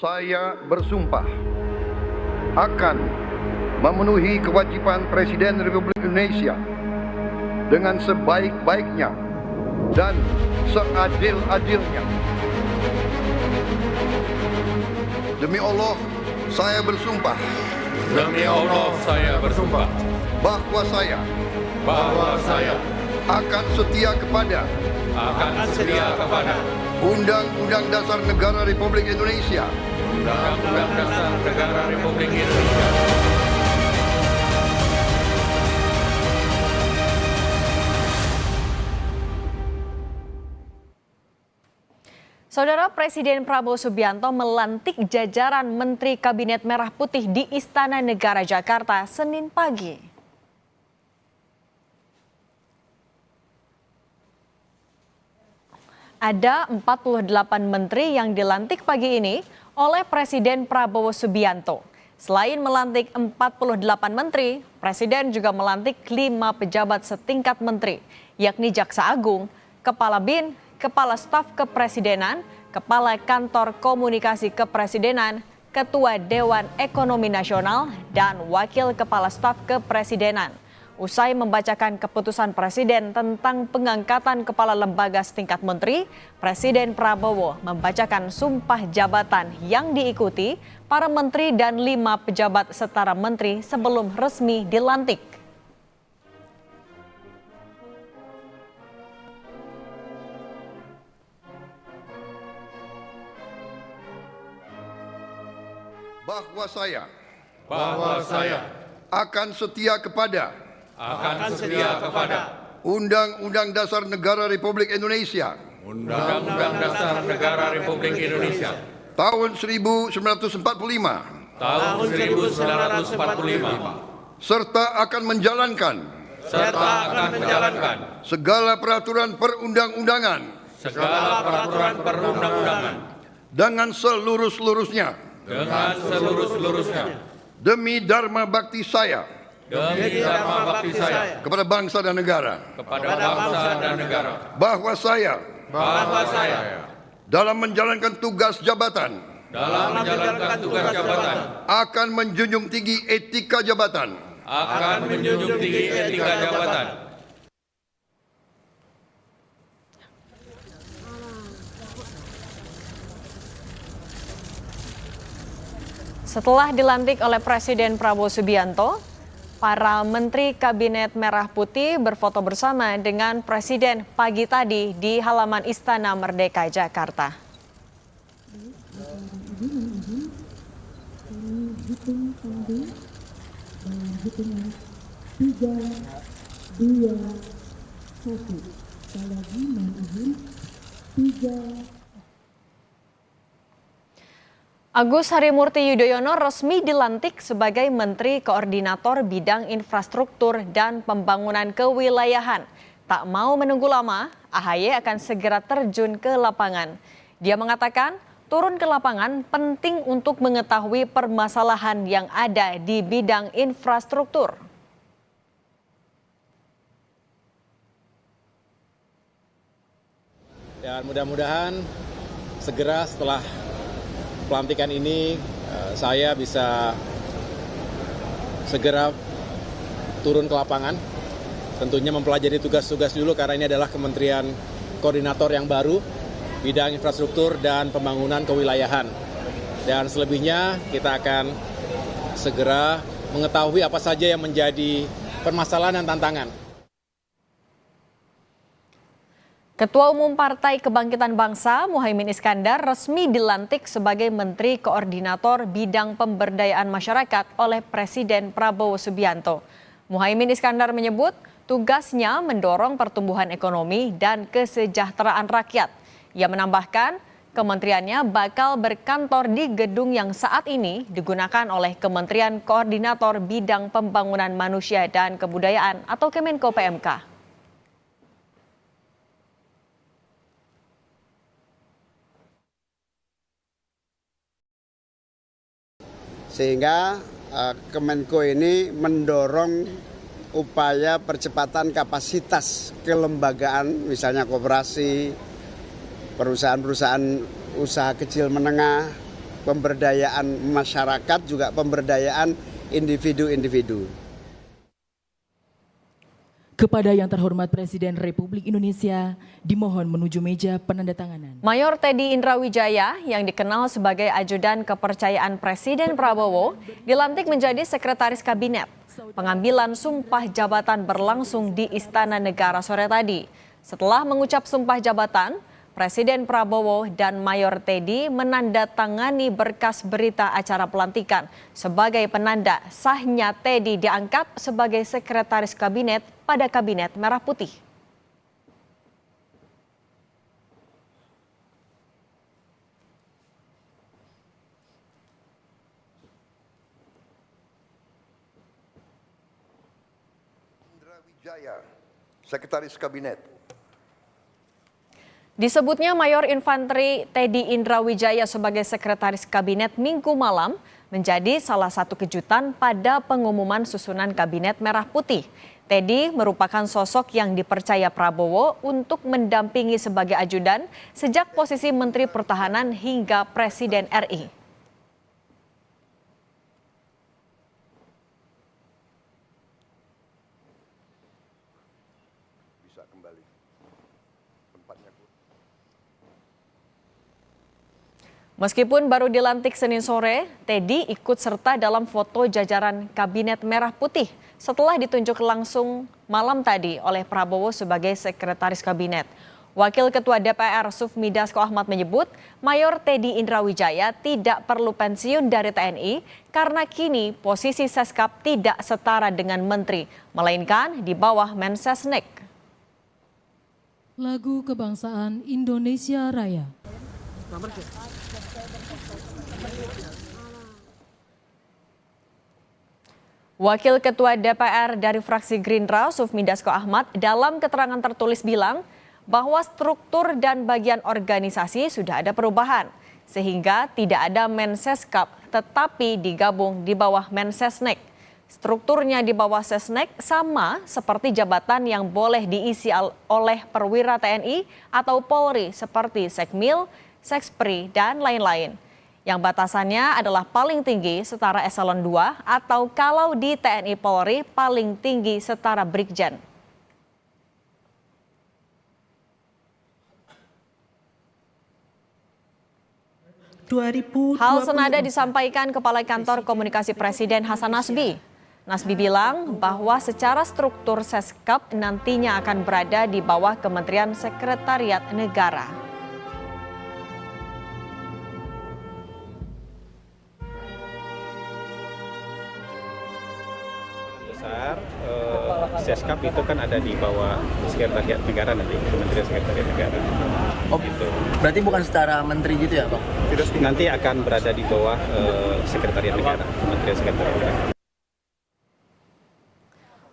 Saya bersumpah akan memenuhi kewajiban Presiden Republik Indonesia dengan sebaik-baiknya dan seadil-adilnya. Demi Allah, saya bersumpah. Demi Allah, saya bersumpah Bahwa saya akan setia kepada Undang-Undang Dasar Negara Republik Indonesia, Undang-Undang Dasar Negara Republik Indonesia, Saudara Presiden Prabowo Subianto melantik jajaran Menteri Kabinet Merah Putih di Istana Negara Jakarta Senin pagi. Ada 48 menteri yang dilantik pagi ini oleh Presiden Prabowo Subianto. Selain melantik 48 menteri, Presiden juga melantik 5 pejabat setingkat menteri, yakni Jaksa Agung, Kepala BIN, Kepala Staf Kepresidenan, Kepala Kantor Komunikasi Kepresidenan, Ketua Dewan Ekonomi Nasional, dan Wakil Kepala Staf Kepresidenan. Usai membacakan keputusan Presiden tentang pengangkatan kepala lembaga setingkat menteri, Presiden Prabowo membacakan sumpah jabatan yang diikuti para menteri dan 5 pejabat setara menteri sebelum resmi dilantik. bahwa saya akan setia kepada Undang-Undang Dasar Negara Republik Indonesia Undang-Undang Dasar Negara Republik Indonesia tahun 1945 serta akan menjalankan segala peraturan perundang-undangan dengan seluruh-seluruhnya demi dharma bakti saya kepada bangsa dan negara. Bahwa saya dalam menjalankan tugas jabatan akan menjunjung tinggi etika jabatan. Setelah dilantik oleh Presiden Prabowo Subianto, para Menteri Kabinet Merah Putih berfoto bersama dengan Presiden pagi tadi di halaman Istana Merdeka, Jakarta. Agus Harimurti Yudhoyono resmi dilantik sebagai Menteri Koordinator Bidang Infrastruktur dan Pembangunan Kewilayahan. Tak mau menunggu lama, AHY akan segera terjun ke lapangan. Dia mengatakan turun ke lapangan penting untuk mengetahui permasalahan yang ada di bidang infrastruktur. Dan mudah-mudahan segera setelah pelantikan ini saya bisa segera turun ke lapangan, tentunya mempelajari tugas-tugas dulu karena ini adalah kementerian koordinator yang baru, bidang infrastruktur dan pembangunan kewilayahan. Dan selebihnya kita akan segera mengetahui apa saja yang menjadi permasalahan dan tantangan. Ketua Umum Partai Kebangkitan Bangsa, Muhaimin Iskandar, resmi dilantik sebagai Menteri Koordinator Bidang Pemberdayaan Masyarakat oleh Presiden Prabowo Subianto. Muhaimin Iskandar menyebut tugasnya mendorong pertumbuhan ekonomi dan kesejahteraan rakyat. Ia menambahkan kementeriannya bakal berkantor di gedung yang saat ini digunakan oleh Kementerian Koordinator Bidang Pembangunan Manusia dan Kebudayaan atau Kemenko PMK. Sehingga Kemenko ini mendorong upaya percepatan kapasitas kelembagaan, misalnya koperasi, perusahaan-perusahaan usaha kecil menengah, pemberdayaan masyarakat, juga pemberdayaan individu-individu. Kepada yang terhormat Presiden Republik Indonesia, dimohon menuju meja penandatanganan. Mayor Teddy Indrawijaya yang dikenal sebagai ajudan kepercayaan Presiden Prabowo dilantik menjadi sekretaris kabinet. Pengambilan sumpah jabatan berlangsung di Istana Negara sore tadi. Setelah mengucap sumpah jabatan, Presiden Prabowo dan Mayor Teddy menandatangani berkas berita acara pelantikan sebagai penanda sahnya Teddy diangkat sebagai sekretaris kabinet pada Kabinet Merah Putih. Indrawijaya, Sekretaris Kabinet. Disebutnya Mayor Infanteri Teddy Indrawijaya sebagai sekretaris kabinet Minggu malam menjadi salah satu kejutan pada pengumuman susunan Kabinet Merah Putih. Teddy merupakan sosok yang dipercaya Prabowo untuk mendampingi sebagai ajudan sejak posisi Menteri Pertahanan hingga Presiden RI. Bisa kembali. Tempatnya. Meskipun baru dilantik Senin sore, Teddy ikut serta dalam foto jajaran Kabinet Merah Putih setelah ditunjuk langsung malam tadi oleh Prabowo sebagai sekretaris kabinet. Wakil Ketua DPR Sufmi Dasko Ahmad menyebut Mayor Teddy Indrawijaya tidak perlu pensiun dari TNI karena kini posisi Seskap tidak setara dengan menteri, melainkan di bawah Mensesnek. Lagu Kebangsaan Indonesia Raya. Wakil Ketua DPR dari fraksi Gerindra, Sufmi Dasko Ahmad, dalam keterangan tertulis bilang bahwa struktur dan bagian organisasi sudah ada perubahan, sehingga tidak ada Menseskap, tetapi digabung di bawah Mensesnek. Strukturnya di bawah Sesnek sama seperti jabatan yang boleh diisi oleh perwira TNI atau Polri seperti Sekmil, Sekspri, dan lain-lain. Yang batasannya adalah paling tinggi setara eselon 2 atau kalau di TNI Polri paling tinggi setara Brigjen. Hal senada disampaikan Kepala Kantor Komunikasi Presiden Hasan Nasbi. Nasbi bilang bahwa secara struktur Seskap nantinya akan berada di bawah Kementerian Sekretariat Negara. Besar, Seskap itu kan ada di bawah Sekretariat Negara nanti, Kementerian Sekretariat Negara. Oh, gitu. Berarti bukan setara menteri gitu ya, Bang? Nanti akan berada di bawah Sekretariat Negara, Kementerian Sekretariat Negara.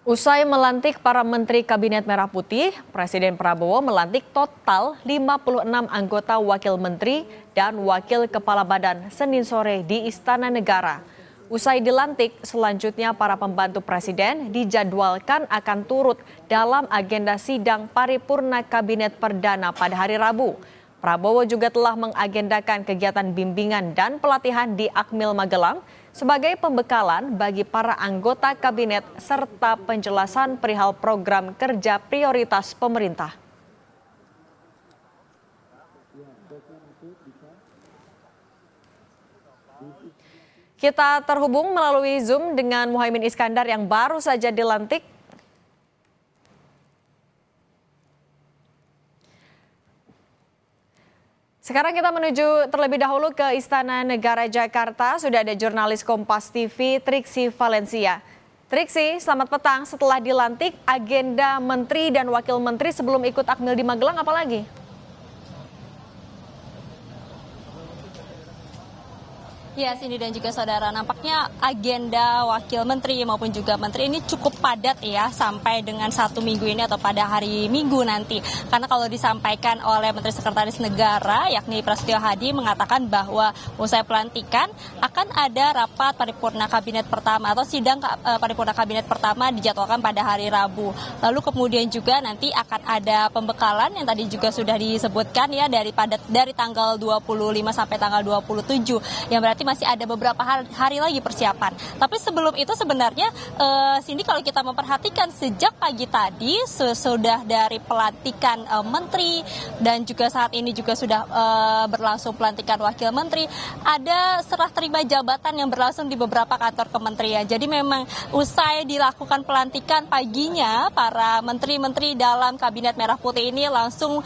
Usai melantik para menteri Kabinet Merah Putih, Presiden Prabowo melantik total 56 anggota wakil menteri dan wakil kepala badan Senin sore di Istana Negara. Usai dilantik, selanjutnya para pembantu presiden dijadwalkan akan turut dalam agenda sidang paripurna Kabinet Perdana pada hari Rabu. Prabowo juga telah mengagendakan kegiatan bimbingan dan pelatihan di Akmil Magelang sebagai pembekalan bagi para anggota kabinet serta penjelasan perihal program kerja prioritas pemerintah. Kita terhubung melalui Zoom dengan Muhaimin Iskandar yang baru saja dilantik. Sekarang kita menuju terlebih dahulu ke Istana Negara Jakarta. Sudah ada jurnalis Kompas TV Triksi Valencia. Triksi, selamat petang. Setelah dilantik, agenda menteri dan wakil menteri sebelum ikut Akmil di Magelang apa lagi? Ya, Cindy dan juga saudara, nampaknya agenda wakil menteri maupun juga menteri ini cukup padat ya sampai dengan 1 minggu ini atau pada hari Minggu nanti. Karena kalau disampaikan oleh Menteri Sekretaris Negara yakni Prasetyo Hadi mengatakan bahwa usai pelantikan akan ada rapat paripurna kabinet pertama atau sidang paripurna kabinet pertama dijadwalkan pada hari Rabu. Lalu kemudian juga nanti akan ada pembekalan yang tadi juga sudah disebutkan ya dari tanggal 25 sampai tanggal 27 yang berarti masih ada beberapa hari lagi persiapan. Tapi sebelum itu sebenarnya Cindy, kalau kita memperhatikan sejak pagi tadi sesudah dari pelantikan menteri dan juga saat ini juga sudah berlangsung pelantikan wakil menteri, ada serah terima jabatan yang berlangsung di beberapa kantor kementerian. Jadi memang usai dilakukan pelantikan paginya, para menteri-menteri dalam Kabinet Merah Putih ini langsung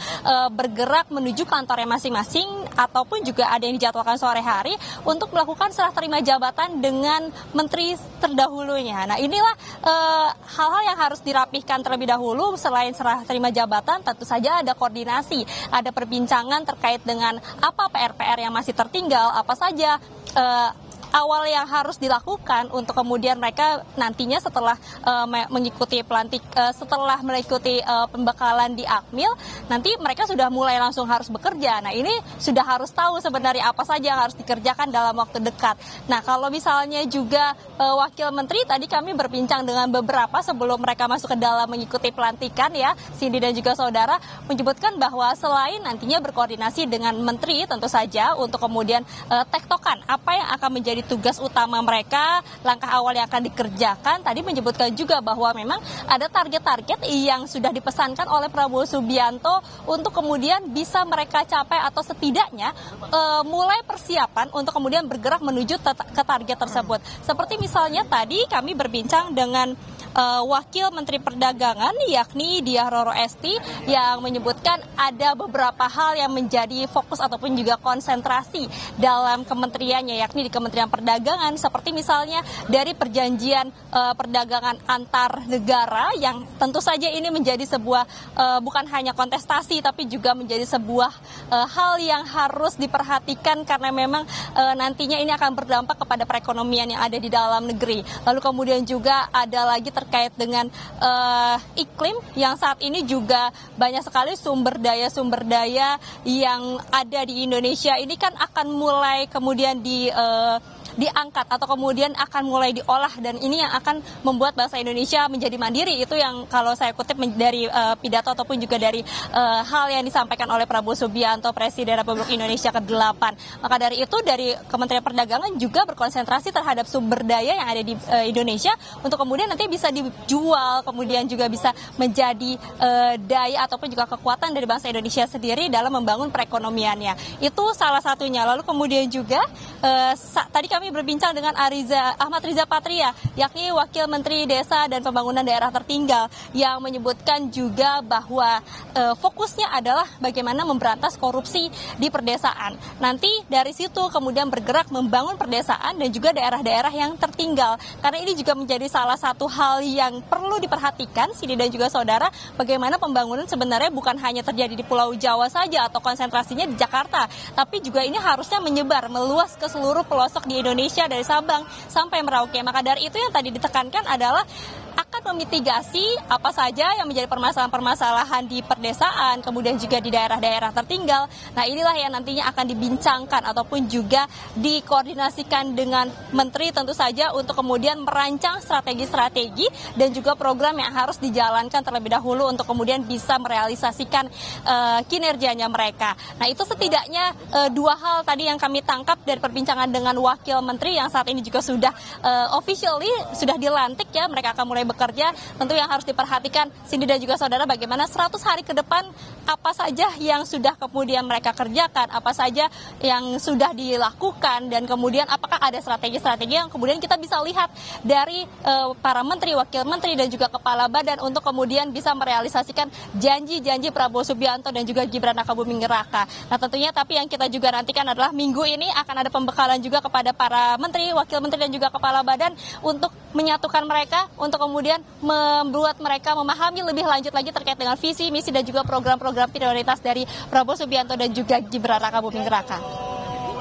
bergerak menuju kantornya masing-masing ataupun juga ada yang dijadwalkan sore hari untuk melakukan serah terima jabatan dengan menteri terdahulunya. Nah, inilah hal-hal yang harus dirapihkan terlebih dahulu. Selain serah terima jabatan, tentu saja ada koordinasi, ada perbincangan terkait dengan apa PR-PR yang masih tertinggal, apa saja awal yang harus dilakukan untuk kemudian mereka nantinya setelah mengikuti pembekalan di Akmil, nanti mereka sudah mulai langsung harus bekerja. Nah, ini sudah harus tahu sebenarnya apa saja yang harus dikerjakan dalam waktu dekat. Nah, kalau misalnya juga wakil menteri, tadi kami berbincang dengan beberapa sebelum mereka masuk ke dalam mengikuti pelantikan ya, Cindy dan juga saudara, menyebutkan bahwa selain nantinya berkoordinasi dengan menteri tentu saja untuk kemudian tektokan apa yang akan menjadi tugas utama mereka, langkah awal yang akan dikerjakan. Tadi menyebutkan juga bahwa memang ada target-target yang sudah dipesankan oleh Prabowo Subianto untuk kemudian bisa mereka capai atau setidaknya mulai persiapan untuk kemudian bergerak menuju ke target tersebut. Seperti misalnya tadi kami berbincang dengan Wakil Menteri Perdagangan yakni Diah Roro Esti yang menyebutkan ada beberapa hal yang menjadi fokus ataupun juga konsentrasi dalam kementeriannya yakni di Kementerian Perdagangan, seperti misalnya dari perjanjian perdagangan antar negara yang tentu saja ini menjadi sebuah bukan hanya kontestasi tapi juga menjadi sebuah hal yang harus diperhatikan karena memang nantinya ini akan berdampak kepada perekonomian yang ada di dalam negeri. Lalu kemudian juga ada lagi terkait dengan iklim yang saat ini juga banyak sekali sumber daya yang ada di Indonesia ini kan akan mulai kemudian diangkat atau kemudian akan mulai diolah, dan ini yang akan membuat bangsa Indonesia menjadi mandiri. Itu yang kalau saya kutip dari pidato ataupun juga dari hal yang disampaikan oleh Prabowo Subianto, Presiden Republik Indonesia ke-8. Maka dari itu dari Kementerian Perdagangan juga berkonsentrasi terhadap sumber daya yang ada di Indonesia untuk kemudian nanti bisa dijual, kemudian juga bisa menjadi daya ataupun juga kekuatan dari bangsa Indonesia sendiri dalam membangun perekonomiannya. Itu salah satunya. Lalu kemudian juga tadi kami berbincang dengan Ahmad Riza Patria, yakni Wakil Menteri Desa dan Pembangunan Daerah Tertinggal, yang menyebutkan juga bahwa fokusnya adalah bagaimana memberantas korupsi di perdesaan. Nanti dari situ kemudian bergerak membangun perdesaan dan juga daerah-daerah yang tertinggal. Karena ini juga menjadi salah satu hal yang perlu diperhatikan, Cindy dan juga saudara, bagaimana pembangunan sebenarnya bukan hanya terjadi di Pulau Jawa saja atau konsentrasinya di Jakarta, tapi juga ini harusnya menyebar, meluas ke seluruh pelosok di Indonesia dari Sabang sampai Merauke. Maka dari itu yang tadi ditekankan adalah akan memitigasi apa saja yang menjadi permasalahan-permasalahan di perdesaan, kemudian juga di daerah-daerah tertinggal. Nah, inilah yang nantinya akan dibincangkan ataupun juga dikoordinasikan dengan menteri tentu saja untuk kemudian merancang strategi-strategi dan juga program yang harus dijalankan terlebih dahulu untuk kemudian bisa merealisasikan kinerjanya mereka. Nah, itu setidaknya dua hal tadi yang kami tangkap dari perbincangan dengan wakil menteri yang saat ini juga sudah officially sudah dilantik ya, mereka akan mulai bekerja. Tentu yang harus diperhatikan Cindy dan juga saudara, bagaimana 100 hari ke depan apa saja yang sudah kemudian mereka kerjakan, apa saja yang sudah dilakukan, dan kemudian apakah ada strategi-strategi yang kemudian kita bisa lihat dari para menteri, wakil menteri dan juga kepala badan untuk kemudian bisa merealisasikan janji-janji Prabowo Subianto dan juga Gibran Rakabuming Raka. Nah, tentunya tapi yang kita juga nantikan adalah minggu ini akan ada pembekalan juga kepada para menteri, wakil menteri dan juga kepala badan untuk menyatukan mereka, untuk kemudian membuat mereka memahami lebih lanjut lagi terkait dengan visi, misi dan juga program-program prioritas dari Prabowo Subianto dan juga Gibran Rakabuming Raka.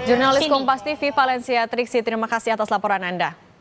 Jurnalis Sini. Kompas TV Valencia Triksi, terima kasih atas laporan Anda.